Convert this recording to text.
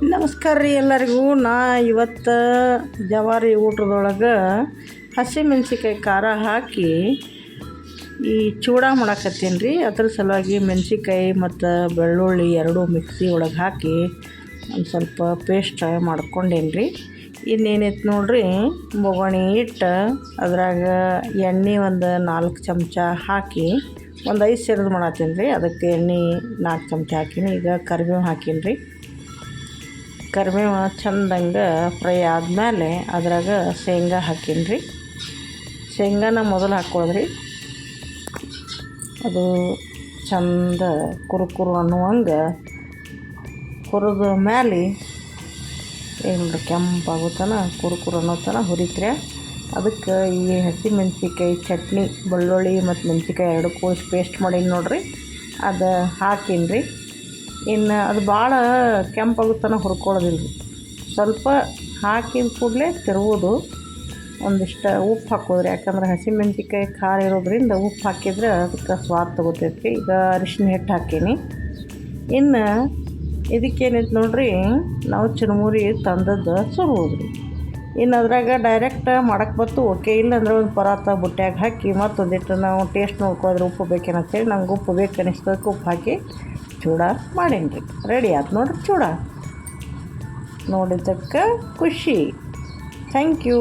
ನಮಸ್ಕಾರ ರೀ ಎಲ್ಲರಿಗೂ. ಇವತ್ತು ಜವಾರಿ ಊಟದೊಳಗೆ ಹಸಿಮೆಣ್ಸಿಕಾಯಿ ಖಾರ ಹಾಕಿ ಈ ಚೂಡ ಮಾಡಾಕತ್ತೀನಿ ರೀ. ಅದ್ರ ಸಲುವಾಗಿ ಮೆಣಸಿಕಾಯಿ ಮತ್ತು ಬೆಳ್ಳುಳ್ಳಿ ಎರಡೂ ಮಿಕ್ಸಿ ಒಳಗೆ ಹಾಕಿ ಒಂದು ಸ್ವಲ್ಪ ಪೇಸ್ಟ್ ಮಾಡ್ಕೊಂಡೇನಿ ರೀ. ಇನ್ನೇನೈತೆ ನೋಡ್ರಿ, ಬೊಗಣಿ ಇಟ್ಟು ಅದ್ರಾಗ ಎಣ್ಣೆ ಒಂದು 4 ಚಮಚ ಹಾಕಿ ಒಂದು 5 ಸೇರಿದು ಮಾಡತ್ತೀನಿ ರೀ. ಅದಕ್ಕೆ ಎಣ್ಣೆ 4 ಚಮಚ ಹಾಕೀನಿ. ಈಗ ಕರಿಬೇವು ಹಾಕೀನಿ ರೀ. ಕರಿಬೇವು ಚೆಂದಂಗೆ ಫ್ರೈ ಆದಮೇಲೆ ಅದ್ರಾಗ ಶೇಂಗಾ ಹಾಕೀನಿ ರೀ. ಶೇಂಗಾನ ಮೊದಲು ಹಾಕ್ಕೊಳ್ಳೋದ್ರಿ. ಅದು ಚಂದ ಕುರುಕುರು ಅನ್ನುವಂಗೆ ಹುರಿದ ಮೇಲೆ ಏನು ಕೆಂಪಾಗುತ್ತಾನ ಕುರುಕುರು ಅನ್ನೋ ತನ ಹುರಿತ್ರೆ ಅದಕ್ಕೆ ಈ ಹಸಿಮೆಣ್ಸಿಕಾಯಿ ಚಟ್ನಿ, ಬೆಳ್ಳುಳ್ಳಿ ಮತ್ತು ಮೆಣ್ಸಿಕಾಯಿ ಎರಡು ಕೂಡಿಸಿ ಪೇಸ್ಟ್ ಮಾಡೀನಿ ನೋಡಿರಿ, ಅದು ಹಾಕೀನಿ ರೀ. ಇನ್ನು ಅದು ಭಾಳ ಕೆಂಪಾಗುತ್ತಾನ ಹುರ್ಕೊಳ್ಳೋದಿಲ್ಲ ರೀ. ಸ್ವಲ್ಪ ಹಾಕಿದ ಕೂಡಲೇ ತಿರುವುದು. ಒಂದಿಷ್ಟು ಉಪ್ಪು ಹಾಕೋದ್ರಿ, ಯಾಕಂದ್ರೆ ಹಸಿಮೆಣ್ಸಿಕಾಯಿ ಖಾರ ಇರೋದ್ರಿಂದ ಉಪ್ಪು ಹಾಕಿದ್ರೆ ಅದಕ್ಕೆ ಸ್ವಾದ ತಗೋತೈತಿ. ಈಗ ಅರಿಶಿನ ಹಿಟ್ಟು ಹಾಕೀನಿ. ಇನ್ನು ಇದಕ್ಕೇನೈತೆ ನೋಡ್ರಿ, ನಾವು ಚುರುಮುರಿ ತಂದದ್ದು ಸುರುವುದ್ರಿ. ಇನ್ನು ಅದ್ರಾಗ ಡೈರೆಕ್ಟ್ ಮಾಡಕ್ಕೆ ಬತ್ತು ಓಕೆ, ಇಲ್ಲಾಂದ್ರೆ ಒಂದು ಪರಾತ ಬುಟ್ಟ್ಯಾಗ ಹಾಕಿ ಮತ್ತೊಂದಿಟ್ಟು ನಾವು ಟೇಸ್ಟ್ ನೋಡ್ಕೋದ್ರೆ ಉಪ್ಪು ಬೇಕೇನಂತೇಳಿ ನಂಗೆ ಉಪ್ಪು ಬೇಕು ಅನಿಸ್ತದಕ್ಕೆ ಉಪ್ಪು ಹಾಕಿ ಚೂಡ ಮಾಡೀನಿ ರೀ. ರೆಡಿ ಆಯ್ತು ನೋಡಿರಿ ಚೂಡ. ನೋಡಿದ್ದಕ್ಕೆ ಖುಷಿ. Thank you.